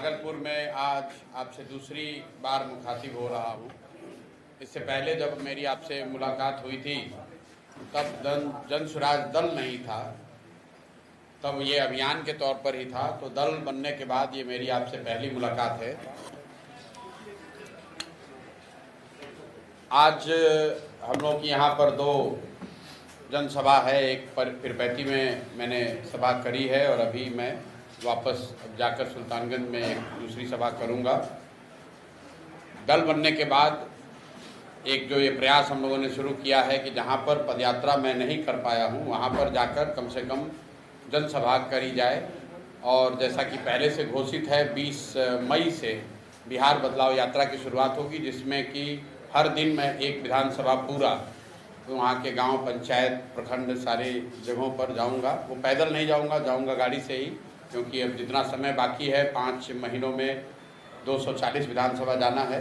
भागलपुर में आज आपसे दूसरी बार मुखातिब हो रहा हूँ। इससे पहले जब मेरी आपसे मुलाकात हुई थी तब जन स्वराज दल नहीं था, तब ये अभियान के तौर पर ही था। तो दल बनने के बाद ये मेरी आपसे पहली मुलाकात है। आज हम लोग यहाँ पर दो जनसभा है, एक पर पीरपैंती में मैंने सभा करी है और अभी मैं वापस जाकर सुल्तानगंज में एक दूसरी सभा करूँगा। दल बनने के बाद एक जो ये प्रयास हम लोगों ने शुरू किया है कि जहाँ पर पदयात्रा मैं नहीं कर पाया हूँ वहाँ पर जाकर कम से कम जनसभा करी जाए। और जैसा कि पहले से घोषित है 20 मई से बिहार बदलाव यात्रा की शुरुआत होगी, जिसमें कि हर दिन मैं एक विधानसभा पूरा तो वहाँ के गांव, पंचायत, प्रखंड सारे जगहों पर जाऊंगा। वो पैदल नहीं जाऊंगा गाड़ी से ही, क्योंकि अब जितना समय बाकी है 5 महीनों में 240 विधानसभा जाना है,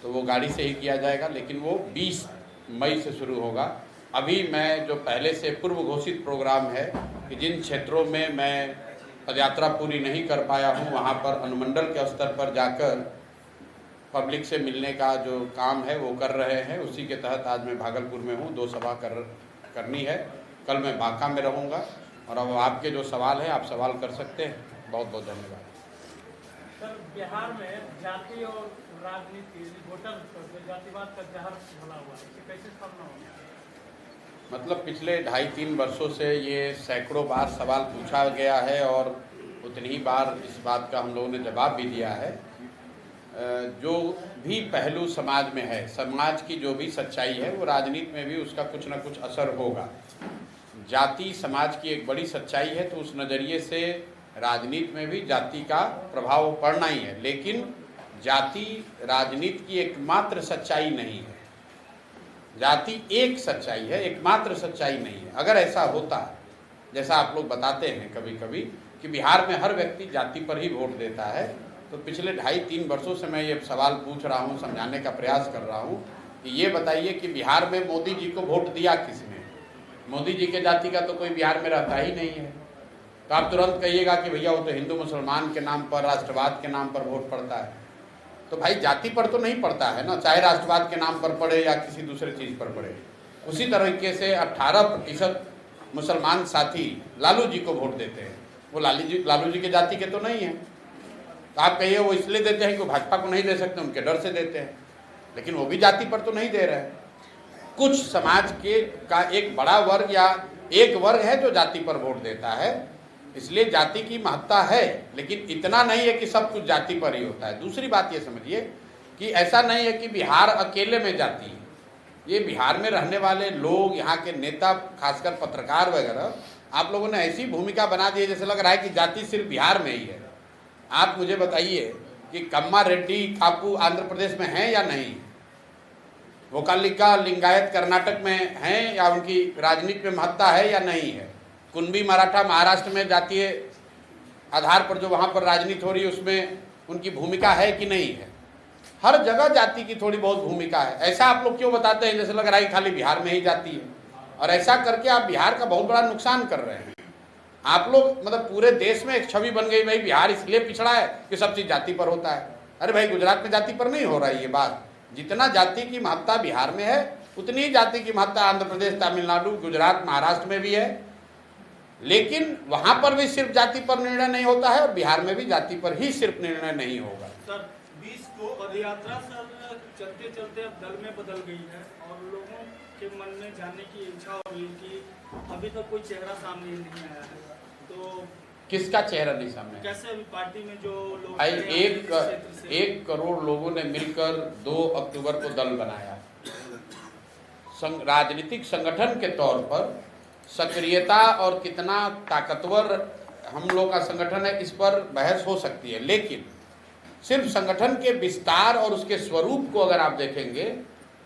तो वो गाड़ी से ही किया जाएगा। लेकिन वो 20 मई से शुरू होगा। अभी मैं जो पहले से पूर्व घोषित प्रोग्राम है कि जिन क्षेत्रों में मैं पदयात्रा पूरी नहीं कर पाया हूँ वहाँ पर अनुमंडल के स्तर पर जाकर पब्लिक से मिलने का जो काम है वो कर रहे हैं। उसी के तहत आज मैं भागलपुर में हूँ, 2 सभा करनी है। कल मैं बांका में रहूँगा। और अब आपके जो सवाल है आप सवाल कर सकते हैं। बहुत बहुत धन्यवाद। सर, बिहार में जाति और राजनीति वोटर जातिवाद का जहर भला हुआ है, इसे कैसे सामना होगा? मतलब पिछले 2.5-3 वर्षों से ये सैकड़ों बार सवाल पूछा गया है और उतनी ही बार इस बात का हम लोगों ने जवाब भी दिया है। जो भी पहलू समाज में है, समाज की जो भी सच्चाई है, वो राजनीति में भी उसका कुछ न कुछ असर होगा। जाति समाज की एक बड़ी सच्चाई है, तो उस नज़रिए से राजनीति में भी जाति का प्रभाव पड़ना ही है। लेकिन जाति राजनीति की एकमात्र सच्चाई नहीं है। जाति एक सच्चाई है, एकमात्र सच्चाई नहीं है। अगर ऐसा होता, जैसा आप लोग बताते हैं कभी कभी कि बिहार में हर व्यक्ति जाति पर ही वोट देता है, तो पिछले 2.5-3 वर्षों से मैं ये सवाल पूछ रहा हूँ, समझाने का प्रयास कर रहा हूँ कि ये बताइए कि बिहार में मोदी जी को वोट दिया किसने? मोदी जी के जाति का तो कोई बिहार में रहता ही नहीं है। तो आप तुरंत कहिएगा कि भैया वो तो हिंदू मुसलमान के नाम पर, राष्ट्रवाद के नाम पर वोट पड़ता है। तो भाई जाति पर तो नहीं पड़ता है ना, चाहे राष्ट्रवाद के नाम पर पड़े या किसी दूसरे चीज़ पर पड़े। उसी तरीके से 18% मुसलमान साथी लालू जी को वोट देते हैं। वो लालू जी के जाति के तो नहीं है। तो आप कहिए वो इसलिए देते हैं कि वो भाजपा को नहीं दे सकते, उनके डर से देते हैं। लेकिन वो भी जाति पर तो नहीं दे रहे हैं। कुछ समाज के का एक बड़ा वर्ग या एक वर्ग है जो जाति पर वोट देता है, इसलिए जाति की महत्ता है। लेकिन इतना नहीं है कि सब कुछ जाति पर ही होता है। दूसरी बात ये समझिए कि ऐसा नहीं है कि बिहार अकेले में जाति है। ये बिहार में रहने वाले लोग, यहाँ के नेता, खासकर पत्रकार वगैरह, आप लोगों ने ऐसी भूमिका बना दी है जैसे लग रहा है कि जाति सिर्फ बिहार में ही है। आप मुझे बताइए कि कम्मा रेड्डी कापू आंध्र प्रदेश में हैं या नहीं? वोकालिका लिंगायत कर्नाटक में हैं या उनकी राजनीति में महत्ता है या नहीं है? कुणबी मराठा महाराष्ट्र में जातीय आधार पर जो वहाँ पर राजनीति हो रही है उसमें उनकी भूमिका है कि नहीं है? हर जगह जाति की थोड़ी बहुत भूमिका है। ऐसा आप लोग क्यों बताते हैं जैसे लग रहा है कि खाली बिहार में ही जाति है? और ऐसा करके आप बिहार का बहुत बड़ा नुकसान कर रहे हैं। आप लोग मतलब पूरे देश में एक छवि बन गई, भाई बिहार इसलिए पिछड़ा है कि सब चीज़ जाति पर होता है। अरे भाई गुजरात में जाति पर नहीं हो रहा है ये बात। जितना जाति की महत्ता बिहार में है उतनी ही जाति की महत्ता आंध्र प्रदेश, तमिलनाडु, गुजरात, महाराष्ट्र में भी है। लेकिन वहां पर भी सिर्फ जाति पर निर्णय नहीं होता है और बिहार में भी जाति पर ही सिर्फ निर्णय नहीं होगा। सर, 20 को पदयात्रा सर चलते चलते अब दल में बदल गई है और लोगों के मन में जानने की इच्छा हो रही है कि अभी तक कोई चेहरा सामने नहीं आया है, तो किसका चेहरा नहीं सामने? कैसे अभी पार्टी में जो लोग भाई 1 करोड़ लोगों ने मिलकर 2 अक्टूबर को दल बनाया। राजनीतिक संगठन के तौर पर सक्रियता और कितना ताकतवर हम लोग का संगठन है इस पर बहस हो सकती है। लेकिन सिर्फ संगठन के विस्तार और उसके स्वरूप को अगर आप देखेंगे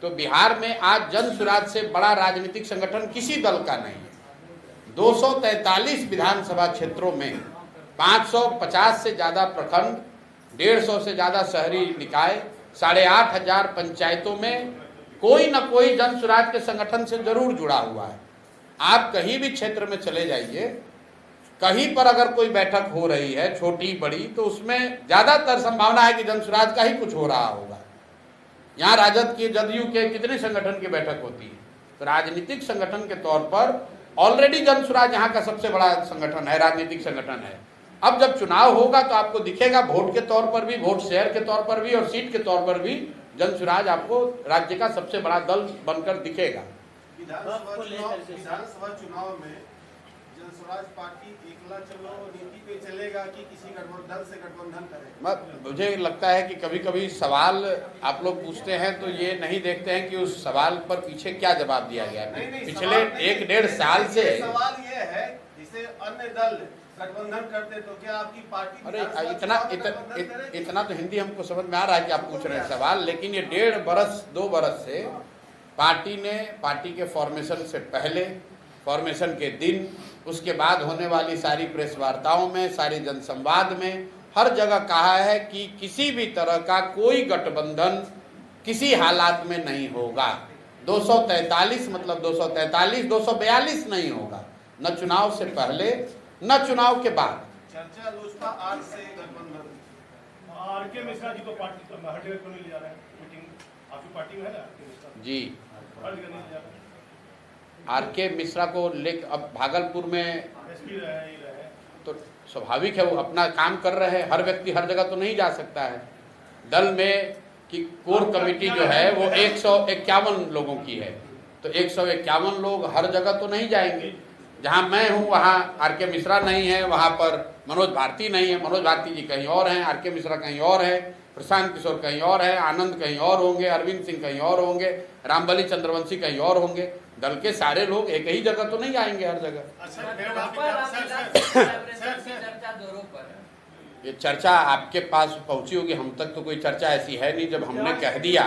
तो बिहार में आज जन स्वराज से बड़ा राजनीतिक संगठन किसी दल का नहीं है। 243 विधानसभा क्षेत्रों में 550 से ज़्यादा प्रखंड, 150 से ज़्यादा शहरी निकाय, 8,500 पंचायतों में कोई न कोई जन स्वराज के संगठन से जरूर जुड़ा हुआ है। आप कहीं भी क्षेत्र में चले जाइए, कहीं पर अगर कोई बैठक हो रही है छोटी बड़ी, तो उसमें ज़्यादातर संभावना है कि जनसुराज का ही कुछ हो रहा होगा। यहाँ राजद के, जदयू के कितने संगठन की बैठक होती है, तो राजनीतिक संगठन के तौर पर ऑलरेडी जनसुराज यहाँ का सबसे बड़ा संगठन है, राजनीतिक संगठन है। अब जब चुनाव होगा तो आपको दिखेगा वोट के तौर पर भी, वोट शेयर के तौर पर भी और सीट के तौर पर भी जनसुराज आपको राज्य का सबसे बड़ा दल बनकर दिखेगा। विधानसभा चुनाव में जनसुराज पार्टी एकला चलो नीति पे चलेगा कि किसी गठबंधन से गठबंधन करेगा? मुझे लगता है कि कभी कभी सवाल आप लोग पूछते हैं तो ये नहीं देखते हैं कि उस सवाल पर पीछे क्या जवाब दिया गया है। पिछले 1-1.5 साल से सवाल ये है, जिसे अन्य दल गठबंधन करते तो क्या आपकी पार्टी? अरे इतना तो हिंदी हमको समझ में आ रहा है कि आप पूछ रहे हैं सवाल, लेकिन ये 1.5-2 बरस से पार्टी के फॉर्मेशन से पहले, फॉर्मेशन के दिन, उसके बाद होने वाली सारी प्रेस वार्ताओं में, सारी जनसंवाद में हर जगह कहा है कि किसी भी तरह का कोई गठबंधन किसी हालात में नहीं होगा। 243 मतलब 243, 242 नहीं होगा, न चुनाव से पहले न चुनाव के बाद। चर्चा लोजपा आज से गठबंधन। आरके मिश्रा जी को पार्टी तो हर को नहीं ले जा रहे हैं, मीटिंग आपकी पार्टी में है ना आरके मिश्रा जी, हर जगह नहीं ले जा रहे हैं। आरके मिश्रा को लेकर अब भागलपुर में एसपी रहे तो स्वाभाविक है, वो अपना काम कर रहे हैं। हर व्यक्ति हर जगह तो नहीं जा सकता है। दल में कि कोर कमेटी जो है वो 151 लोगों की है, तो 151 लोग हर जगह तो नहीं जाएंगे। जहां मैं हूं वहां आरके मिश्रा नहीं है, वहां पर मनोज भारती नहीं है, मनोज भारती जी कहीं और हैं, आरके मिश्रा कहीं और है, प्रशांत किशोर कहीं और है, आनंद कहीं और होंगे, अरविंद सिंह कहीं और होंगे, रामबली चंद्रवंशी कहीं और होंगे। दल के सारे लोग एक ही जगह तो नहीं आएंगे हर जगह। ये चर्चा आपके पास पहुंची होगी, हम तक तो कोई चर्चा ऐसी है नहीं। जब हमने कह दिया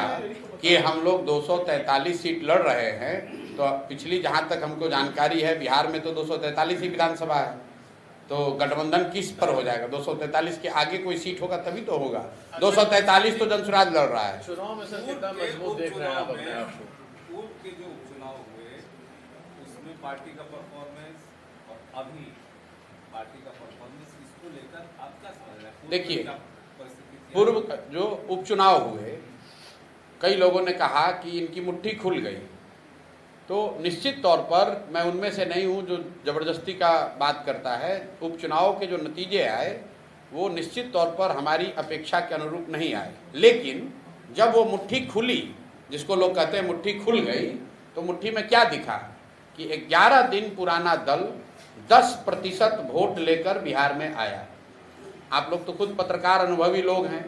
कि हम लोग 243 सीट लड़ रहे हैं, तो पिछली जहां तक हमको जानकारी है बिहार में तो 243 ही विधानसभा है, तो गठबंधन किस पर हो जाएगा? 243 के आगे कोई सीट होगा तभी तो होगा। 243 तो जनसुराज लड़ रहा है। चुनाव में सर कितना मजबूत देख रहे हैं आप अपने आप को? पूर्व के जो उपचुनाव हुए उसमें पार्टी का परफॉर्मेंस और अभी पार्टी का परफॉर्मेंस, इसको लेकर आप क्या समझ रहे हैं? देखिए, पूर्व जो उपचुनाव हुए, कई लोगों ने कहा कि इनकी मुट्ठी खुल गई, तो निश्चित तौर पर मैं उनमें से नहीं हूं जो जबरदस्ती का बात करता है। उपचुनाव के जो नतीजे आए वो निश्चित तौर पर हमारी अपेक्षा के अनुरूप नहीं आए, लेकिन जब वो मुट्ठी खुली, जिसको लोग कहते हैं मुट्ठी खुल गई, तो मुट्ठी में क्या दिखा कि 11 दिन पुराना दल 10% वोट लेकर बिहार में आया। आप लोग तो खुद पत्रकार अनुभवी लोग हैं।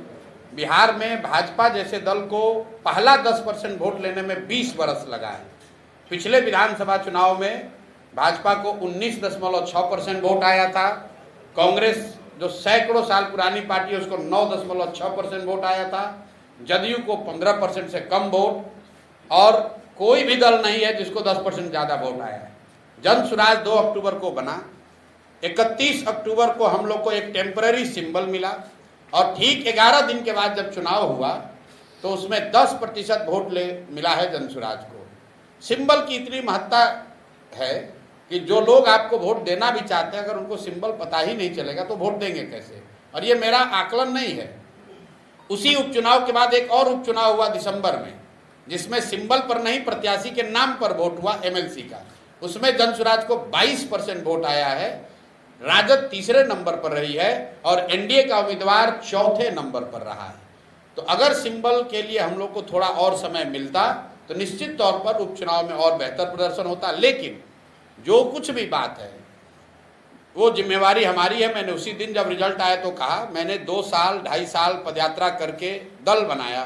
बिहार में भाजपा जैसे दल को पहला 10% वोट लेने में 20 बरस लगा है। पिछले विधानसभा चुनाव में भाजपा को 19.6% वोट आया था। कांग्रेस जो सैकड़ों साल पुरानी पार्टी है उसको 9.6% वोट आया था। जदयू को 15% से कम वोट, और कोई भी दल नहीं है जिसको 10% ज़्यादा वोट आया है। जनसुराज 2 अक्टूबर को बना, 31 अक्टूबर को हम लोग को एक टेम्पररी सिंबल मिला, और ठीक 11 दिन के बाद जब चुनाव हुआ तो उसमें 10% वोट मिला है जनसुराज को। सिंबल की इतनी महत्ता है कि जो लोग आपको वोट देना भी चाहते हैं, अगर उनको सिंबल पता ही नहीं चलेगा तो वोट देंगे कैसे? और ये मेरा आकलन नहीं है। उसी उपचुनाव के बाद एक और उपचुनाव हुआ दिसंबर में, जिसमें सिंबल पर नहीं प्रत्याशी के नाम पर वोट हुआ एमएलसी का। उसमें जनसुराज को 22% वोट आया है। राजद तीसरे नंबर पर रही है और एनडीए का उम्मीदवार चौथे नंबर पर रहा है। तो अगर सिंबल के लिए हम लोग को थोड़ा और समय मिलता तो निश्चित तौर पर उपचुनाव में और बेहतर प्रदर्शन होता। लेकिन जो कुछ भी बात है वो जिम्मेवारी हमारी है। मैंने उसी दिन जब रिजल्ट आया तो कहा, मैंने 2 साल 2.5 साल पदयात्रा करके दल बनाया,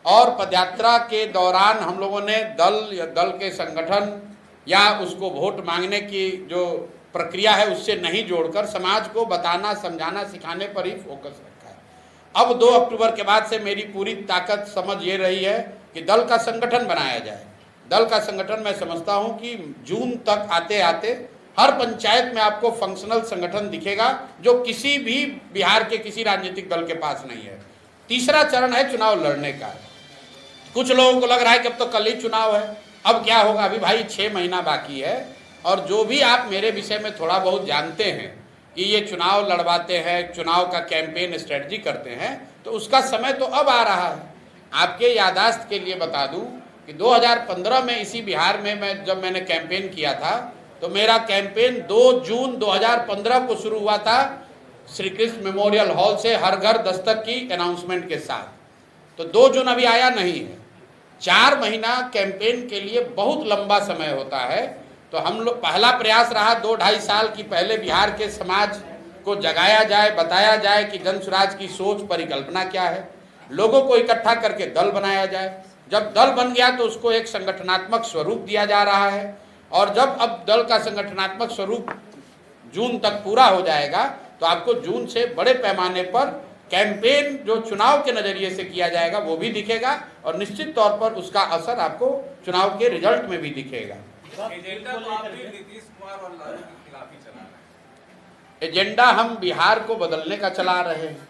और पदयात्रा के दौरान हम लोगों ने दल के संगठन या उसको वोट मांगने की जो प्रक्रिया है उससे नहीं जोड़कर समाज को बताना, समझाना, सिखाने पर ही फोकस रखा है। अब 2 अक्टूबर के बाद से मेरी पूरी ताकत समझ ये रही है कि दल का संगठन बनाया जाए। दल का संगठन मैं समझता हूं कि जून तक आते आते हर पंचायत में आपको फंक्शनल संगठन दिखेगा, जो किसी भी बिहार के किसी राजनीतिक दल के पास नहीं है। तीसरा चरण है चुनाव लड़ने का। कुछ लोगों को लग रहा है कि अब तो कल ही चुनाव है, अब क्या होगा? अभी भाई 6 महीना बाकी है, और जो भी आप मेरे विषय में थोड़ा बहुत जानते हैं कि ये चुनाव लड़वाते हैं, चुनाव का कैंपेन स्ट्रेटजी करते हैं, तो उसका समय तो अब आ रहा है। आपके यादाश्त के लिए बता दूं कि 2015 में इसी बिहार में जब मैंने कैंपेन किया था, तो मेरा कैंपेन 2 जून 2015 को शुरू हुआ था श्री कृष्ण मेमोरियल हॉल से हर घर दस्तक की अनाउंसमेंट के साथ। तो 2 जून अभी आया नहीं है। 4 महीना कैंपेन के लिए बहुत लंबा समय होता है। तो हम लोग पहला प्रयास रहा 2-2.5 साल की पहले बिहार के समाज को जगाया जाए, बताया जाए कि जन स्वराज की सोच परिकल्पना क्या है, लोगों को इकट्ठा करके दल बनाया जाए। जब दल बन गया तो उसको एक संगठनात्मक स्वरूप दिया जा रहा है, और जब अब दल का संगठनात्मक स्वरूप जून तक पूरा हो जाएगा तो आपको जून से बड़े पैमाने पर कैंपेन जो चुनाव के नजरिए से किया जाएगा वो भी दिखेगा, और निश्चित तौर पर उसका असर आपको चुनाव के रिजल्ट में भी दिखेगा। एजेंडा तो आप भी नीतीश कुमार और लालू के खिलाफ ही चला रहे हैं। एजेंडा हम बिहार को बदलने का चला रहे हैं,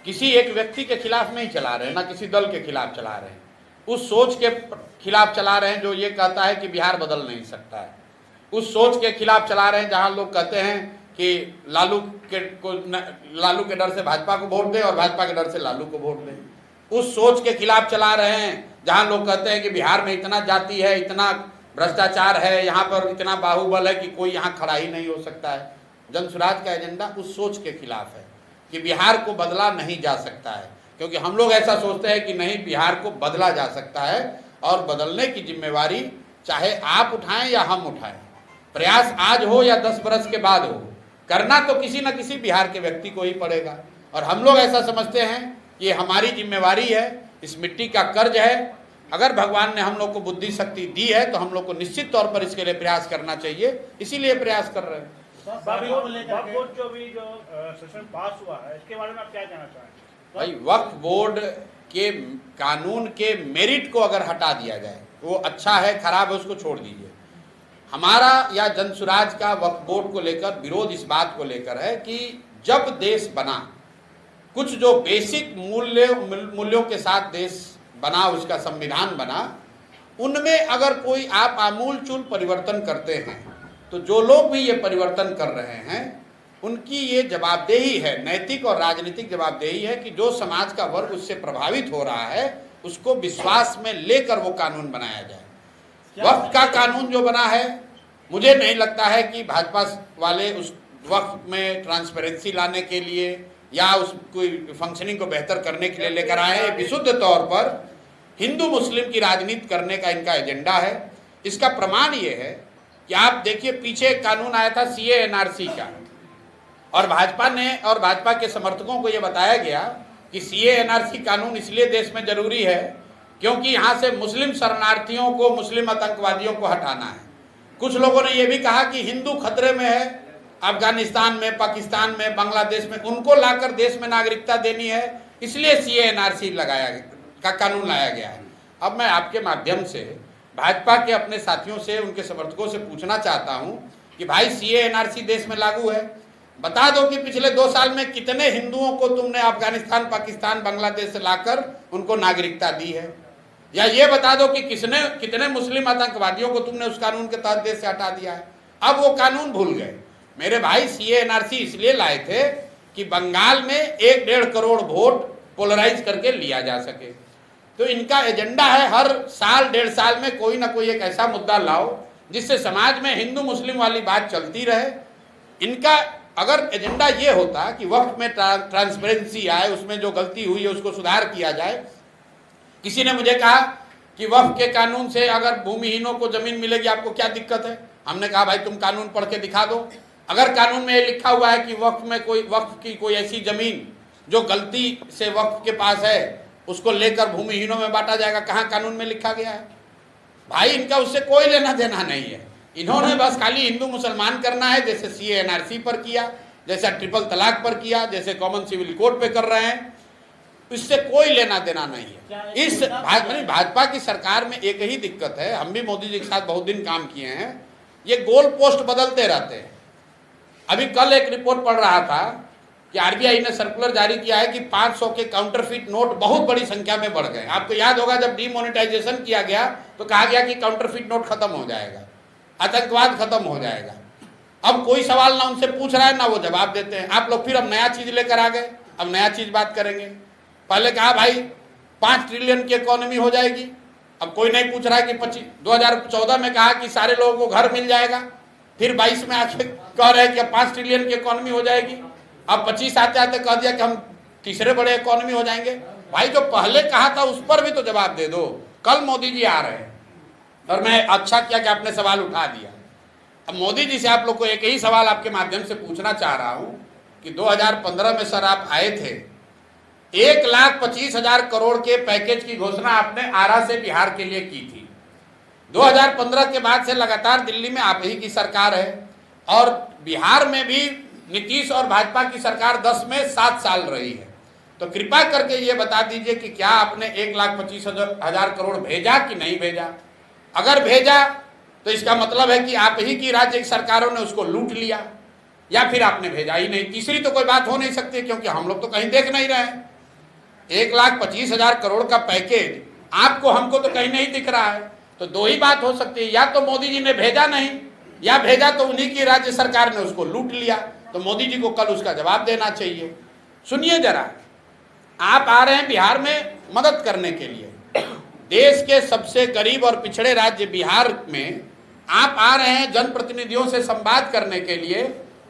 किसी एक व्यक्ति के खिलाफ नहीं चला रहे हैं, ना किसी दल के खिलाफ चला रहे हैं। उस सोच के खिलाफ चला रहे हैं जो ये कहता है कि बिहार बदल नहीं सकता है। उस सोच के खिलाफ चला रहे हैं जहां लोग कहते हैं कि लालू के डर से भाजपा को वोट दें और भाजपा के डर से लालू को वोट दें। उस सोच के खिलाफ चला रहे हैं जहां लोग कहते हैं कि बिहार में इतना जाति है, इतना भ्रष्टाचार है, यहाँ पर इतना बाहुबल है कि कोई यहाँ खड़ा ही नहीं हो सकता है। जन स्वराज का एजेंडा उस सोच के खिलाफ है कि बिहार को बदला नहीं जा सकता है, क्योंकि हम लोग ऐसा सोचते हैं कि नहीं, बिहार को बदला जा सकता है, और बदलने की जिम्मेवारी चाहे आप उठाएं या हम उठाएं, प्रयास आज हो या 10 बरस के बाद हो, करना तो किसी न किसी बिहार के व्यक्ति को ही पड़ेगा। और हम लोग ऐसा समझते हैं कि ये हमारी जिम्मेवारी है, इस मिट्टी का कर्ज है। अगर भगवान ने हम लोग को बुद्धि शक्ति दी है तो हम लोग को निश्चित तौर पर इसके लिए प्रयास करना चाहिए, इसीलिए प्रयास कर रहे हैं। वक्फ जो भी सेशन पास हुआ है, इसके बारे में आप क्या कहना चाहेंगे? भाई, वक्फ बोर्ड के कानून के मेरिट को अगर हटा दिया जाए, वो अच्छा है, खराब है, उसको छोड़ दीजिए। हमारा या जन स्वराज का वक्फ बोर्ड को लेकर विरोध इस बात को लेकर है कि जब देश बना, कुछ जो बेसिक मूल्यों के साथ देश बना, उसका संविधान बना, उनमें अगर कोई आप आमूल चूल परिवर्तन करते हैं तो जो लोग भी ये परिवर्तन कर रहे हैं उनकी ये जवाबदेही है, नैतिक और राजनीतिक जवाबदेही है कि जो समाज का वर्ग उससे प्रभावित हो रहा है उसको विश्वास में लेकर वो कानून बनाया जाए। वक्फ का कानून जो बना है, मुझे नहीं लगता है कि भाजपा वाले उस वक्फ में ट्रांसपेरेंसी लाने के लिए या उस कोई फंक्शनिंग को बेहतर करने के लिए लेकर आए हैं। विशुद्ध तौर पर हिंदू मुस्लिम की राजनीति करने का इनका एजेंडा है। इसका प्रमाण ये है कि आप देखिए, पीछे एक कानून आया था CA NRC का, और भाजपा ने और भाजपा के समर्थकों को ये बताया गया कि CA NRC कानून इसलिए देश में जरूरी है क्योंकि यहाँ से मुस्लिम शरणार्थियों को, मुस्लिम आतंकवादियों को हटाना है। कुछ लोगों ने यह भी कहा कि हिंदू खतरे में है, अफगानिस्तान में, पाकिस्तान में, बांग्लादेश में, उनको लाकर देश में नागरिकता देनी है, इसलिए CA NRC का कानून लाया गया है। अब मैं आपके माध्यम से भाजपा के अपने साथियों से, उनके समर्थकों से पूछना चाहता हूं कि भाई, CA NRC देश में लागू है, बता दो कि पिछले 2 साल में कितने हिंदुओं को तुमने अफगानिस्तान, पाकिस्तान, बांग्लादेश से लाकर उनको नागरिकता दी है, या ये बता दो कि कितने मुस्लिम आतंकवादियों को तुमने उस कानून के तहत देश से हटा दिया है। अब वो कानून भूल गए। मेरे भाई, CA NRC इसलिए लाए थे कि बंगाल में 1-1.5 करोड़ वोट पोलराइज करके लिया जा सके। तो इनका एजेंडा है हर साल 1.5 साल में कोई ना कोई एक ऐसा मुद्दा लाओ जिससे समाज में हिंदू मुस्लिम वाली बात चलती रहे। इनका अगर एजेंडा ये होता कि वक्फ में ट्रांसपेरेंसी आए, उसमें जो गलती हुई है उसको सुधार किया जाए। किसी ने मुझे कहा कि वक्फ के कानून से अगर भूमिहीनों को जमीन मिलेगी, आपको क्या दिक्कत है? हमने कहा भाई, तुम कानून पढ़ के दिखा दो। अगर कानून में ये लिखा हुआ है कि वक्फ की कोई ऐसी जमीन जो गलती से वक्फ के पास है उसको लेकर भूमिहीनों में बांटा जाएगा, कहाँ कानून में लिखा गया है? भाई, इनका उससे कोई लेना देना नहीं है। इन्होंने बस खाली हिंदू मुसलमान करना है, जैसे CA NRC पर किया, जैसा ट्रिपल तलाक पर किया, जैसे कॉमन सिविल कोड पे कर रहे हैं। इससे कोई लेना देना नहीं है। इस भाजपा की सरकार में एक ही दिक्कत है, हम भी मोदी जी के साथ बहुत दिन काम किए हैं, ये गोल पोस्ट बदलते रहते हैं। अभी कल एक रिपोर्ट पढ़ रहा था कि RBI ने सर्कुलर जारी किया है कि 500 के काउंटरफीट नोट बहुत बड़ी संख्या में बढ़ गए। आपको याद होगा जब डीमोनेटाइजेशन किया गया तो कहा गया कि काउंटरफीट नोट खत्म हो जाएगा। आतंकवाद खत्म हो जाएगा। अब कोई सवाल ना उनसे पूछ रहा है ना वो जवाब देते हैं। आप लोग फिर अब नया चीज लेकर आ गए, अब नया चीज बात करेंगे। पहले कहा भाई 5 ट्रिलियन की इकोनॉमी हो जाएगी, अब कोई नहीं पूछ रहा है कि 2014 में कहा कि सारे लोगों को घर मिल जाएगा, फिर 22 में आके कह रहे हैं कि 5 ट्रिलियन की इकोनॉमी हो जाएगी, अब 25 आते आते कह दिया कि हम तीसरे बड़े इकोनॉमी हो जाएंगे। भाई जो पहले कहा था उस पर भी तो जवाब दे दो। कल मोदी जी आ रहे हैं और मैं अच्छा किया कि आपने सवाल उठा दिया। अब मोदी जी से आप लोग को एक ही सवाल आपके माध्यम से पूछना चाह रहा हूं कि 2015 में सर आप आए थे, 1,25,000 करोड़ के पैकेज की घोषणा आपने आरा से बिहार के लिए की थी। 2015 के बाद से लगातार दिल्ली में आप ही की सरकार है और बिहार में भी नीतीश और भाजपा की सरकार 10 में 7 साल रही है। तो कृपा करके ये बता दीजिए कि क्या आपने 1,25,000 करोड़ भेजा कि नहीं भेजा। अगर भेजा तो इसका मतलब है कि आप ही की राज्य सरकारों ने उसको लूट लिया, या फिर आपने भेजा ही नहीं। तीसरी तो कोई बात हो नहीं सकती, क्योंकि हम लोग तो कहीं देख नहीं रहे हैं। 1,25,000 करोड़ का पैकेज आपको हमको तो कहीं नहीं दिख रहा है। तो दो ही बात हो सकती है, या तो मोदी जी ने भेजा नहीं, या भेजा तो उन्हीं की राज्य सरकार ने उसको लूट लिया। तो मोदी जी को कल उसका जवाब देना चाहिए। सुनिए जरा, आप आ रहे हैं बिहार में मदद करने के लिए, देश के सबसे गरीब और पिछड़े राज्य बिहार में आप आ रहे हैं जनप्रतिनिधियों से संवाद करने के लिए।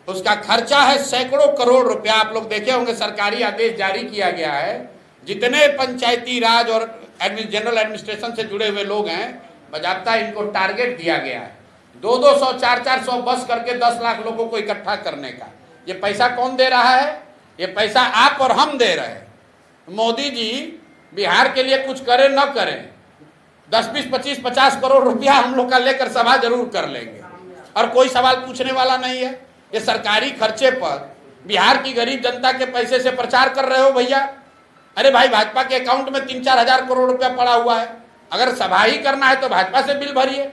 उसका खर्चा है सैकड़ों करोड़ रुपया। आप लोग देखे होंगे सरकारी आदेश जारी किया गया है, जितने पंचायती राज और जनरल एडमिनिस्ट्रेशन से जुड़े हुए लोग हैं, बाकायदा इनको टारगेट दिया गया है 200-200, 400-400 बस करके 10 लाख लोगों को इकट्ठा करने का। ये पैसा कौन दे रहा है? ये पैसा आप और हम दे रहे हैं। मोदी जी बिहार के लिए कुछ करें न करें, 10, 20, 25, 50 करोड़ रुपया हम लोग का लेकर सभा जरूर कर लेंगे और कोई सवाल पूछने वाला नहीं है। ये सरकारी खर्चे पर बिहार की गरीब जनता के पैसे से प्रचार कर रहे हो भैया। अरे भाई, भाजपा के अकाउंट में 3-4 हजार करोड़ रुपया पड़ा हुआ है। अगर सभा ही करना है तो भाजपा से बिल भरिए,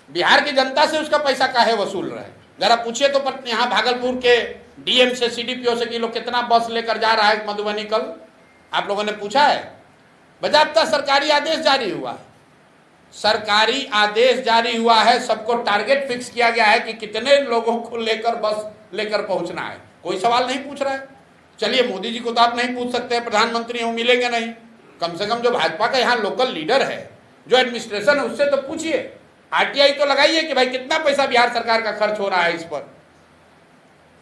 बिहार की जनता से उसका पैसा काहे वसूल रहे हैं? जरा पूछिए तो यहाँ भागलपुर के डीएम से, सीडीपीओ से कि लोग कितना बस लेकर जा रहा है मधुबनी कल, आप लोगों ने पूछा है? बाकायदा सरकारी आदेश जारी हुआ है, सरकारी आदेश जारी हुआ है, सबको टारगेट फिक्स किया गया है कि कितने लोगों को लेकर बस लेकर पहुंचना है। कोई सवाल नहीं पूछ रहा है। चलिए, मोदी जी को तो आप नहीं पूछ सकते, प्रधानमंत्री हो, मिलेंगे नहीं, कम से कम जो भाजपा का यहाँ लोकल लीडर है, जो एडमिनिस्ट्रेशन है, उससे तो पूछिए। आरटीआई तो लगाइए कि भाई कितना पैसा बिहार सरकार का खर्च हो रहा है इस पर।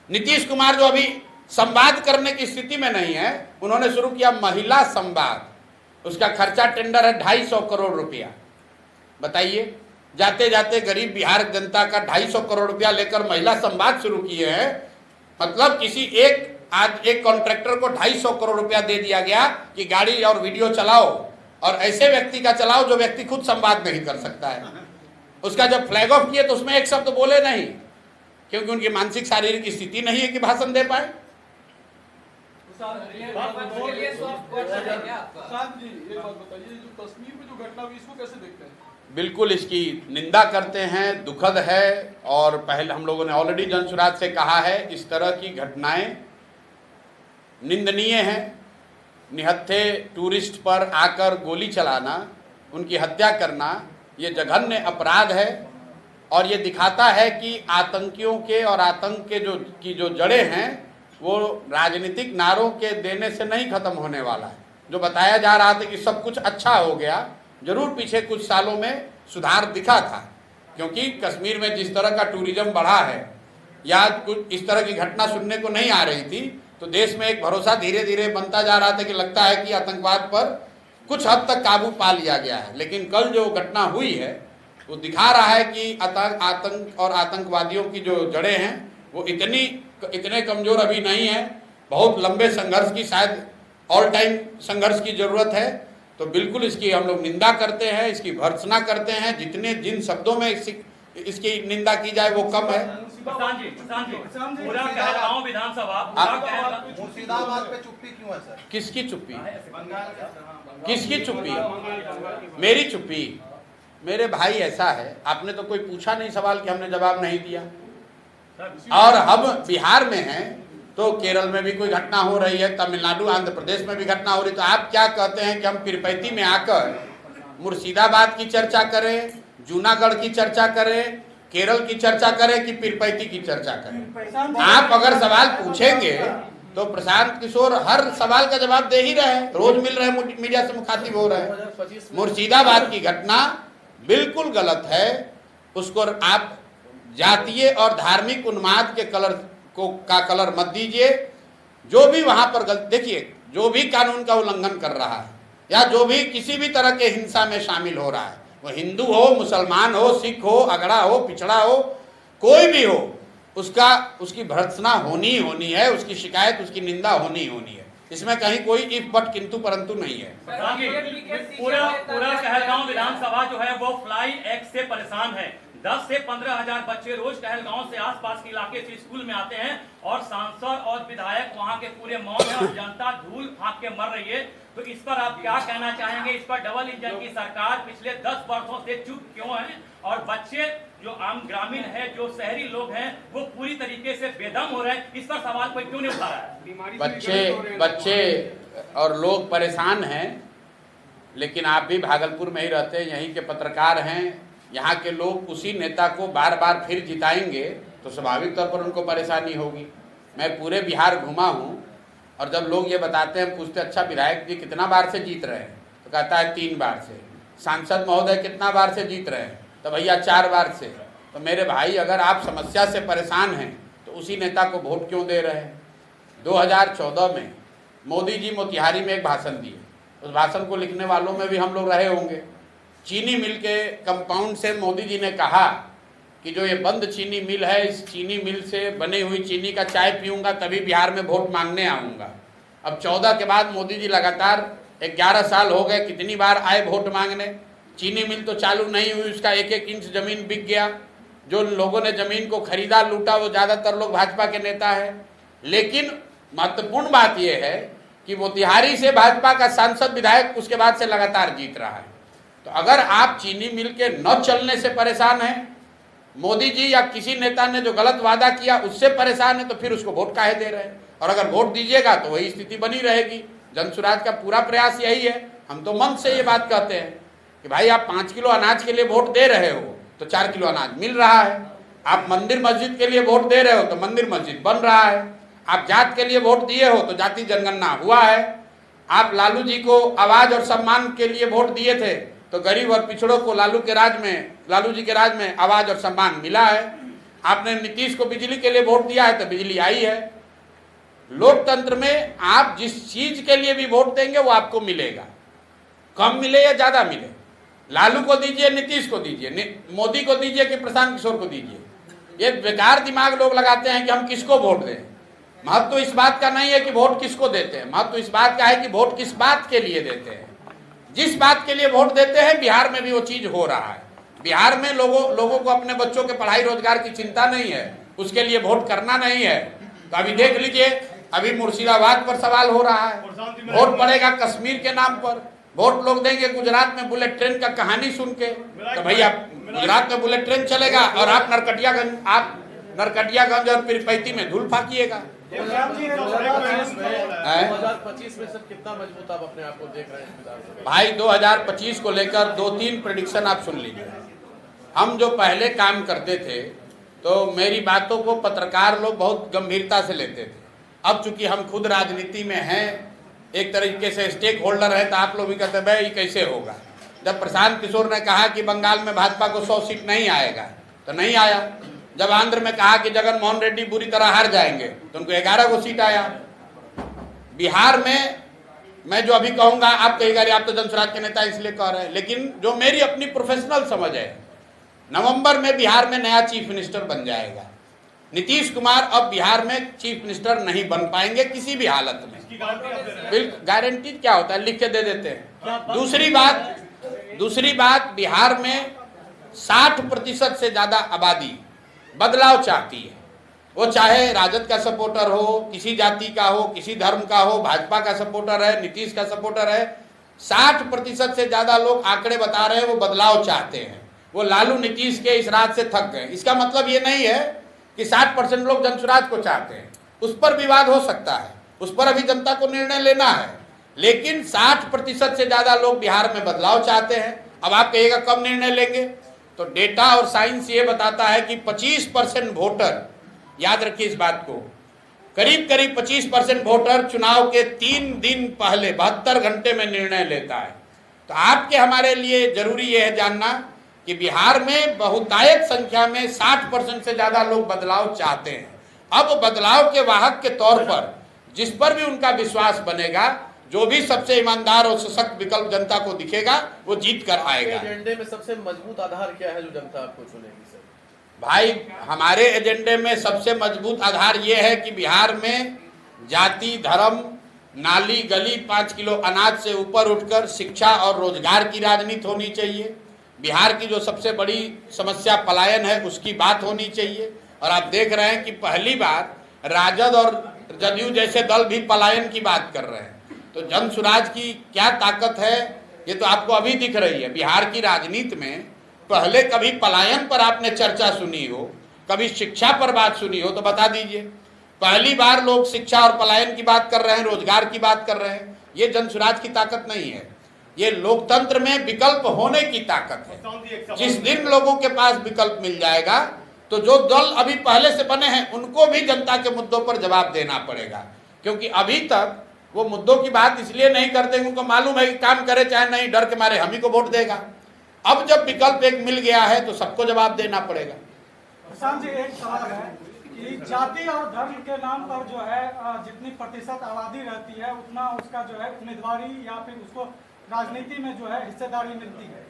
नीतीश कुमार जो अभी संवाद करने की स्थिति में नहीं है, उन्होंने शुरू किया महिला संवाद, उसका खर्चा टेंडर है 250 करोड़ रुपया। बताइए, जाते जाते गरीब बिहार जनता का 250 करोड़ रुपया लेकर महिला संवाद शुरू किए हैं। मतलब किसी एक कॉन्ट्रैक्टर को 250 करोड़ रुपया दे दिया गया कि गाड़ी और वीडियो चलाओ, और ऐसे व्यक्ति का चलाओ जो व्यक्ति खुद संवाद नहीं कर सकता है। उसका जब फ्लैग ऑफ किए तो उसमें एक शब्द बोले नहीं, क्योंकि उनकी मानसिक शारीरिक स्थिति नहीं है कि भाषण दे पाए। बिल्कुल इसकी निंदा करते हैं, दुखद है। और पहले हम लोगों ने ऑलरेडी जनसुराज से कहा है, इस तरह की घटनाएं निंदनीय हैं। निहत्थे टूरिस्ट पर आकर गोली चलाना, उनकी हत्या करना, ये जघन्य अपराध है। और ये दिखाता है कि आतंकियों के और आतंक के जो जड़ें हैं वो राजनीतिक नारों के देने से नहीं खत्म होने वाला है। जो बताया जा रहा था कि सब कुछ अच्छा हो गया, जरूर पीछे कुछ सालों में सुधार दिखा था, क्योंकि कश्मीर में जिस तरह का टूरिज्म बढ़ा है या कुछ इस तरह की घटना सुनने को नहीं आ रही थी, तो देश में एक भरोसा धीरे धीरे बनता जा रहा था कि लगता है कि आतंकवाद पर कुछ हद तक काबू पा लिया गया है। लेकिन कल जो घटना हुई है वो दिखा रहा है कि आतंक और आतंकवादियों की जो जड़ें हैं वो इतने कमजोर अभी नहीं है। बहुत लंबे संघर्ष की, शायद ऑल टाइम संघर्ष की जरूरत है। तो बिल्कुल इसकी हम लोग निंदा करते हैं, इसकी भर्त्सना करते हैं। जिन शब्दों में इसकी निंदा की जाए वो कम है। मुर्शिदाबाद पे चुप्पी क्यों है सर? किसकी चुप्पी? किसकी चुप्पी? मेरी चुप्पी? मेरे भाई ऐसा है, आपने तो कोई पूछा नहीं सवाल कि हमने जवाब नहीं दिया। और हम बिहार में हैं तो केरल में भी कोई घटना हो रही है, तमिलनाडु आंध्र प्रदेश में भी घटना हो रही है। तो आप क्या कहते हैं कि हम तिरुपति में आकर मुर्शिदाबाद की चर्चा करें, जूनागढ़ की चर्चा करें, केरल की चर्चा करें कि पीरपैती की चर्चा करें। आप अगर सवाल पूछेंगे तो प्रशांत किशोर हर सवाल का जवाब दे ही रहे हैं, रोज मिल रहे हैं, मीडिया से मुखातिब हो रहे हैं। मुर्शिदाबाद की घटना बिल्कुल गलत है, उसको आप जातीय और धार्मिक उन्माद के कलर मत दीजिए। जो भी वहां पर गलत, देखिए, जो भी कानून का उल्लंघन कर रहा है या जो भी किसी भी तरह के हिंसा में शामिल हो रहा है, वो हिंदू हो, मुसलमान हो, सिख हो, अगड़ा हो, पिछड़ा हो, कोई भी हो, उसकी भर्त्सना होनी है, उसकी शिकायत, उसकी निंदा होनी है। इसमें कहीं कोई इफ बट किंतु परंतु नहीं है। पूरा कहलगांव विधानसभा जो है वो फ्लाई एक्ट से परेशान है। 10 से 15 हजार बच्चे रोज कहलगांव से आसपास के इलाके से स्कूल में आते हैं और सांसद और विधायक वहां के पूरे मौन है और जनता धूल फाँक के मर रही है। तो इस पर आप क्या कहना चाहेंगे? इस पर डबल इंजन की सरकार पिछले 10 वर्षों से चुप क्यों है? और बच्चे जो आम ग्रामीण है, जो शहरी लोग हैं, वो पूरी तरीके से बेदम हो रहे हैं, इस पर सवाल कोई क्यों नहीं उठा रहा है? बच्चे और लोग परेशान हैं, लेकिन आप भी भागलपुर में ही रहते हैं, यहीं के पत्रकार हैं। यहाँ के लोग उसी नेता को बार बार फिर जिताएंगे तो स्वाभाविक तौर पर उनको परेशानी होगी। मैं पूरे बिहार घुमा हूँ और जब लोग ये बताते हैं, पूछते अच्छा विधायक जी कितना बार से जीत रहे हैं, तो कहता है 3 बार से। सांसद महोदय कितना बार से जीत रहे हैं, तो भैया 4 बार से। तो मेरे भाई, अगर आप समस्या से परेशान हैं तो उसी नेता को वोट क्यों दे रहे हैं? 2014 में मोदी जी मोतिहारी में एक भाषण दिए, उस भाषण को लिखने वालों में भी हम लोग रहे होंगे। चीनी मिल के कंपाउंड से मोदी जी ने कहा कि जो ये बंद चीनी मिल है, इस चीनी मिल से बनी हुई चीनी का चाय पीऊंगा तभी बिहार में वोट मांगने आऊँगा। अब 14 के बाद मोदी जी लगातार 11 साल हो गए, कितनी बार आए वोट मांगने? चीनी मिल तो चालू नहीं हुई, उसका 1-1 इंच ज़मीन बिक गया। जो लोगों ने ज़मीन को खरीदा, लूटा, वो ज़्यादातर लोग भाजपा के नेता है। लेकिन महत्वपूर्ण बात यह है कि मोतिहारी से भाजपा का सांसद विधायक उसके बाद से लगातार जीत रहा है। तो अगर आप चीनी मिल के न चलने से परेशान हैं, मोदी जी या किसी नेता ने जो गलत वादा किया उससे परेशान है, तो फिर उसको वोट काहे दे रहे हैं? और अगर वोट दीजिएगा तो वही स्थिति बनी रहेगी। जनसुराज का पूरा प्रयास यही है। हम तो मन से ये बात कहते हैं कि भाई आप 5 किलो अनाज के लिए वोट दे रहे हो तो 4 किलो अनाज मिल रहा है। आप मंदिर मस्जिद के लिए वोट दे रहे हो तो मंदिर मस्जिद बन रहा है। आप जात के लिए वोट दिए हो तो जाति जनगणना हुआ है। आप लालू जी को आवाज और सम्मान के लिए वोट दिए थे तो गरीब और पिछड़ों को लालू जी के राज में आवाज और सम्मान मिला है। आपने नीतीश को बिजली के लिए वोट दिया है तो बिजली आई है। लोकतंत्र में आप जिस चीज के लिए भी वोट देंगे वो आपको मिलेगा, कम मिले या ज्यादा मिले। लालू को दीजिए, नीतीश को दीजिए, मोदी को दीजिए कि प्रशांत किशोर को दीजिए, ये बेकार दिमाग लोग लगाते हैं कि हम किसको वोट दें। महत्व इस बात का नहीं है कि वोट किसको देते हैं, महत्व इस बात का है कि वोट किस बात के लिए देते हैं। जिस बात के लिए वोट देते हैं बिहार में भी वो चीज हो रहा है। बिहार में लोगों को अपने बच्चों के पढ़ाई रोजगार की चिंता नहीं है, उसके लिए वोट करना नहीं है। तो अभी देख लीजिए, अभी मुर्शिदाबाद पर सवाल हो रहा है, वोट पड़ेगा कश्मीर के नाम पर, वोट लोग देंगे गुजरात में बुलेट ट्रेन का कहानी सुन के। तो भैया गुजरात में बुलेट ट्रेन चलेगा और आप नरकटियागंज और पीरपैती में धूल फाकिएगा। 2025 में सर कितना मजबूत आप अपने आप को देख रहे हैं? भाई 2025 को लेकर 2-3 प्रेडिक्शन आप सुन लीजिए। हम जो पहले काम करते थे तो मेरी बातों को पत्रकार लोग बहुत गंभीरता से लेते थे। अब चूंकि हम खुद राजनीति में हैं, एक तरीके से स्टेक होल्डर है, तो आप लोग भी कहते हैं भाई ये कैसे होगा। जब प्रशांत किशोर ने कहा कि बंगाल में भाजपा को 100 सीट नहीं आएगा तो नहीं आया। जब आंध्र में कहा कि जगन मोहन रेड्डी बुरी तरह हार जाएंगे तो उनको 11 को सीट आया। बिहार में मैं जो अभी कहूंगा आप कहिएगा आप तो जनसुराज के नेता इसलिए कह रहे हैं, लेकिन जो मेरी अपनी प्रोफेशनल समझ है, नवंबर में बिहार में नया चीफ मिनिस्टर बन जाएगा। नीतीश कुमार अब बिहार में चीफ मिनिस्टर नहीं बन पाएंगे किसी भी हालत में। बिल्कुल गारंटी क्या होता है, लिख के दे देते हैं। दूसरी बात बिहार में 60% से ज्यादा आबादी बदलाव चाहती है। वो चाहे राजद का सपोर्टर हो, किसी जाति का हो, किसी धर्म का हो, भाजपा का सपोर्टर है, नीतीश का सपोर्टर है, 60% से ज्यादा लोग आंकड़े बता रहे हैं वो बदलाव चाहते हैं। वो लालू नीतीश के इस राज से थक गए। इसका मतलब ये नहीं है कि 60% लोग जनसुराज को चाहते हैं, उस पर विवाद हो सकता है, उस पर अभी जनता को निर्णय लेना है। लेकिन 60% से ज्यादा लोग बिहार में बदलाव चाहते हैं। अब आप कहिएगा कब निर्णय लेंगे, तो तो डेटा और साइंस ये बताता है कि 25% वोटर, याद रखिए इस बात को, करीब करीब 25% वोटर चुनाव के 3 दिन पहले 72 घंटे में निर्णय लेता है। तो आपके हमारे लिए जरूरी यह है जानना कि बिहार में बहुतायत संख्या में 60% से ज्यादा लोग बदलाव चाहते हैं। अब बदलाव के वाहक के तौर पर जिस पर भी उनका विश्वास बनेगा, जो भी सबसे ईमानदार और सशक्त विकल्प जनता को दिखेगा, वो जीत कर आएगा। एजेंडे में सबसे मजबूत आधार क्या है जो जनता आपको चुनेगी सर? भाई, हमारे एजेंडे में सबसे मजबूत आधार ये है कि बिहार में जाति, धर्म, नाली गली 5 किलो अनाज से ऊपर उठकर शिक्षा और रोजगार की राजनीति होनी चाहिए। बिहार की जो सबसे बड़ी समस्या पलायन है, उसकी बात होनी चाहिए। और आप देख रहे हैं कि पहली बार राजद और जदयू जैसे दल भी पलायन की बात कर रहे हैं। तो जन सुराज की क्या ताकत है, ये तो आपको अभी दिख रही है। बिहार की राजनीति में पहले कभी पलायन पर आपने चर्चा सुनी हो, कभी शिक्षा पर बात सुनी हो तो बता दीजिए। पहली बार लोग शिक्षा और पलायन की बात कर रहे हैं, रोजगार की बात कर रहे हैं। ये जन सुराज की ताकत नहीं है, ये लोकतंत्र में विकल्प होने की ताकत है। जिस दिन लोगों के पास विकल्प मिल जाएगा तो जो दल अभी पहले से बने हैं उनको भी जनता के मुद्दों पर जवाब देना पड़ेगा, क्योंकि अभी तक वो मुद्दों की बात इसलिए नहीं करते, उनको मालूम है कि काम करे चाहे नहीं, डर के मारे हम ही को वोट देगा। अब जब विकल्प एक मिल गया है तो सबको जवाब देना पड़ेगा। प्रशांत जी, एक सवाल है कि जाति और धर्म के नाम पर जो है जितनी प्रतिशत आबादी रहती है उतना उसका जो है उम्मीदवारी या फिर उसको राजनीति में जो है हिस्सेदारी मिलती है,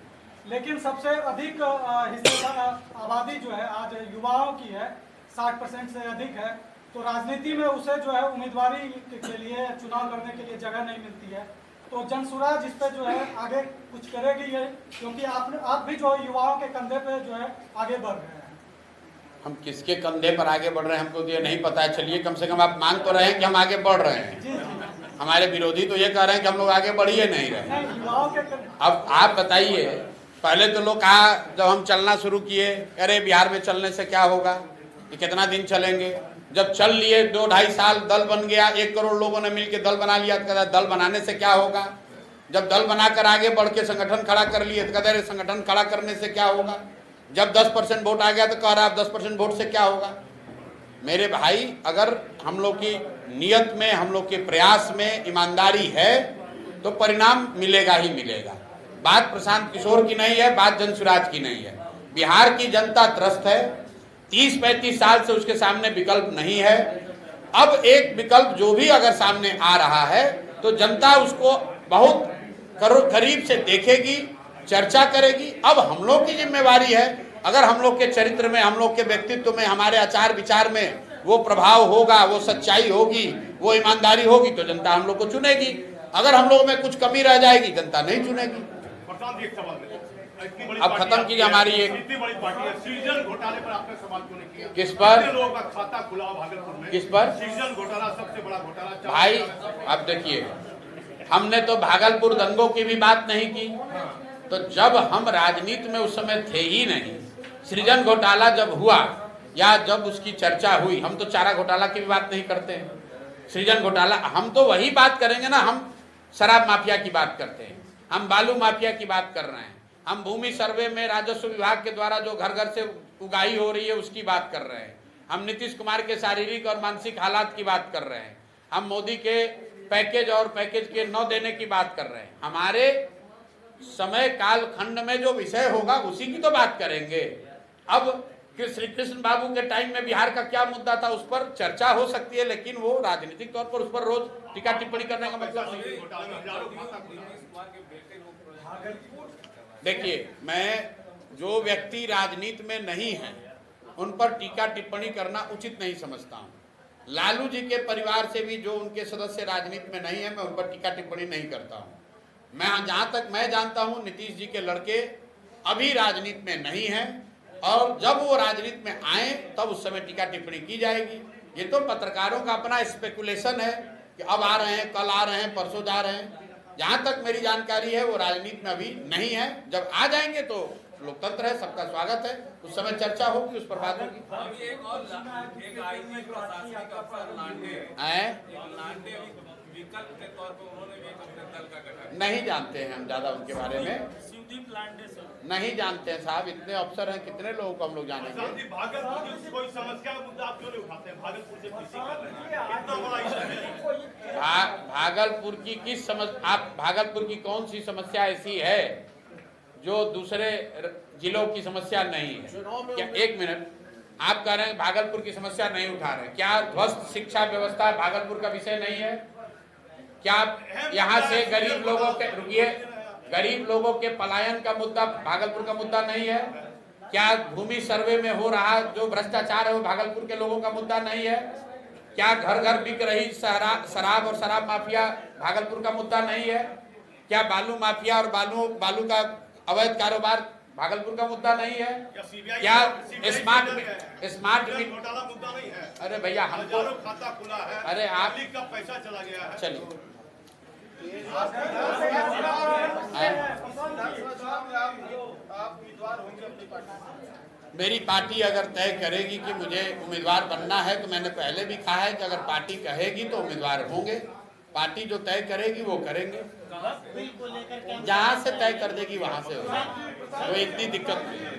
लेकिन सबसे अधिक आबादी जो है आज युवाओं की है, 60% से अधिक है। तो राजनीति में उसे जो है उम्मीदवारी के लिए, चुनाव लड़ने के लिए जगह नहीं मिलती है। तो जनसुराज इस पे जो है आगे कुछ करेगी ये, क्योंकि आप भी जो युवाओं के कंधे पे जो है आगे बढ़ रहे हैं। हम किसके कंधे पर आगे बढ़ रहे हैं हमको तो ये नहीं पता है। चलिए, कम से कम आप मान तो रहे हैं कि हम आगे बढ़ रहे हैं। जी जी। हमारे विरोधी तो ये कह रहे हैं कि हम लोग आगे बढ़ ही नहीं रहे। युवाओं के अब आप बताइए, पहले तो लोग कहा जब हम चलना शुरू किए, अरे बिहार में चलने से क्या होगा, ये कितना दिन चलेंगे। जब चल लिए 2-2.5 साल, दल बन गया, 1 करोड़ लोगों ने मिलकर दल बना लिया, तो कहता दल बनाने से क्या होगा। जब दल बनाकर आगे बढ़ के संगठन खड़ा कर लिए तो कहते संगठन खड़ा करने से क्या होगा। जब 10% वोट आ गया तो कह रहा है 10% वोट से क्या होगा। मेरे भाई, अगर हम लोग की नियत में, हम लोग के प्रयास में ईमानदारी है तो परिणाम मिलेगा ही मिलेगा। बात प्रशांत किशोर की नहीं है, बात जनसुराज की नहीं है। बिहार की जनता त्रस्त है, 30-35 साल से उसके सामने विकल्प नहीं है। अब एक विकल्प जो भी अगर सामने आ रहा है तो जनता उसको बहुत करीब से देखेगी, चर्चा करेगी। अब हम लोग की जिम्मेवारी है, अगर हम लोग के चरित्र में, हम लोग के व्यक्तित्व में, हमारे आचार विचार में वो प्रभाव होगा, वो सच्चाई होगी, वो ईमानदारी होगी तो जनता हम लोग को चुनेगी। अगर हम लोग में कुछ कमी रह जाएगी, जनता नहीं चुनेगी। अब खत्म कीजिए हमारी एक इतनी बड़ी पार्टी है, सृजन घोटाले पर आपने सवाल क्यों नहीं किया? किस पर? लोगों का खाता खुला भागलपुर में, किस पर? सृजन घोटाला सबसे बड़ा घोटाला। भाई, अब देखिए, हमने तो भागलपुर दंगों की भी बात नहीं की। तो जब हम राजनीति में उस समय थे ही नहीं, सृजन घोटाला जब हुआ या जब उसकी चर्चा हुई, हम तो चारा घोटाला की भी बात नहीं करते हैं। सृजन घोटाला, हम तो वही बात करेंगे ना, हम शराब माफिया की बात करते हैं, हम बालू माफिया की बात कर रहे हैं, हम भूमि सर्वे में राजस्व विभाग के द्वारा जो घर घर से उगाही हो रही है उसकी बात कर रहे हैं, हम नीतीश कुमार के शारीरिक और मानसिक हालात की बात कर रहे हैं, हम मोदी के पैकेज और पैकेज के न देने की बात कर रहे हैं। हमारे समय काल खंड में जो विषय होगा उसी की तो बात करेंगे। अब श्री कृष्ण बाबू के टाइम में बिहार का क्या मुद्दा था उस पर चर्चा हो सकती है, लेकिन वो राजनीतिक तौर पर उस पर रोज टीका टिप्पणी करने का मतलब नहीं। देखिए, मैं जो व्यक्ति राजनीति में नहीं है उन पर टीका टिप्पणी करना उचित नहीं समझता हूँ। लालू जी के परिवार से भी जो उनके सदस्य राजनीति में नहीं है, मैं उन पर टीका टिप्पणी नहीं करता हूँ। मैं जहाँ तक मैं जानता हूँ, नीतीश जी के लड़के अभी राजनीति में नहीं हैं, और जब वो राजनीति में आए तब उस समय टीका टिप्पणी की जाएगी। ये तो पत्रकारों का अपना स्पेकुलेशन है कि अब आ रहे हैं, कल आ रहे हैं, परसों जा रहे हैं। जहाँ तक मेरी जानकारी है वो राजनीति में अभी नहीं है। जब आ जाएंगे तो लोकतंत्र है, सबका स्वागत है, उस समय चर्चा होगी, उस पर बात होगी। नहीं जानते हैं हम ज्यादा उनके बारे में। सुदीप लांडे सर। नहीं जानते हैं साहब, इतने अफसर हैं, कितने लोगों को हम लोग जानेंगे। भागलपुर की कोई समस्या का मुद्दा आप क्यों नहीं उठाते हैं? भागलपुर से किसी कर रहे हैं, इतना बड़ा इशू है। भागलपुर की किस आप भागलपुर की कौन सी समस्या ऐसी है जो दूसरे जिलों की समस्या नहीं है? क्या एक मिनट, आप कह रहे हैं भागलपुर की समस्या नहीं उठा रहे, क्या ध्वस्त शिक्षा व्यवस्था भागलपुर का विषय नहीं है? क्या यहाँ से गरीब लोगों के, रुकिए, गरीब लोगों के पलायन का मुद्दा भागलपुर का मुद्दा नहीं है? क्या भूमि सर्वे में हो रहा जो भ्रष्टाचार है वो भागलपुर के लोगों का मुद्दा नहीं है? क्या घर घर बिक रही शराब और शराब माफिया भागलपुर का मुद्दा नहीं है? क्या बालू माफिया और बालू का अवैध कारोबार भागलपुर का मुद्दा नहीं है? क्या स्मार्ट घोटाला मुद्दा नहीं है? अरे भैया हमको खाता खुला है, अरे आप का पैसा चला गया है। चलिए आप उम्मीदवार होंगे अपनी पार्टी? मेरी पार्टी अगर तय करेगी कि मुझे उम्मीदवार बनना है तो मैंने पहले भी कहा है कि अगर पार्टी कहेगी तो उम्मीदवार होंगे। पार्टी जो तय करेगी वो करेंगे, जहाँ से तय कर देगी वहाँ से होगा, तो इतनी दिक्कत नहीं है।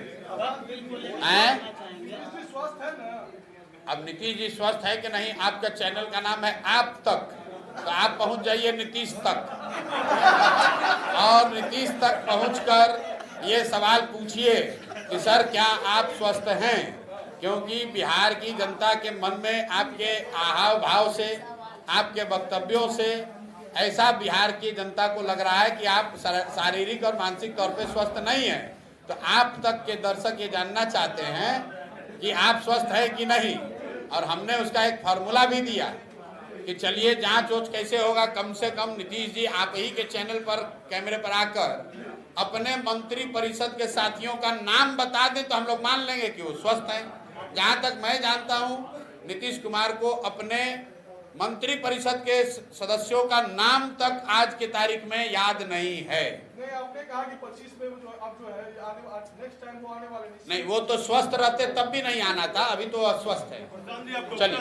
अब नीतीश जी स्वस्थ है कि नहीं, आपका चैनल का नाम है आप तक, तो आप पहुंच जाइए नीतीश तक और नीतीश तक पहुंचकर ये सवाल पूछिए कि सर क्या आप स्वस्थ हैं, क्योंकि बिहार की जनता के मन में आपके आहाव भाव से, आपके वक्तव्यों से ऐसा बिहार की जनता को लग रहा है कि आप शारीरिक और मानसिक तौर पे स्वस्थ नहीं हैं। तो आप तक के दर्शक ये जानना चाहते हैं कि आप स्वस्थ है कि नहीं, और हमने उसका एक फार्मूला भी दिया कि चलिए जांच वोच कैसे होगा, कम से कम नीतीश जी आप ही के चैनल पर कैमरे पर आकर अपने मंत्री परिषद के साथियों का नाम बता दें तो हम लोग मान लेंगे कि वो स्वस्थ हैं। जहां तक मैं जानता हूं नीतीश कुमार को अपने मंत्री परिषद के सदस्यों का नाम तक आज की तारीख में याद नहीं है। नहीं, आपने कहा कि 25 में जो अब जो है नेक्स्ट टाइम वो आने वाले नहीं, वो तो स्वस्थ रहते तब भी नहीं आना था, अभी तो अस्वस्थ है। चलिए।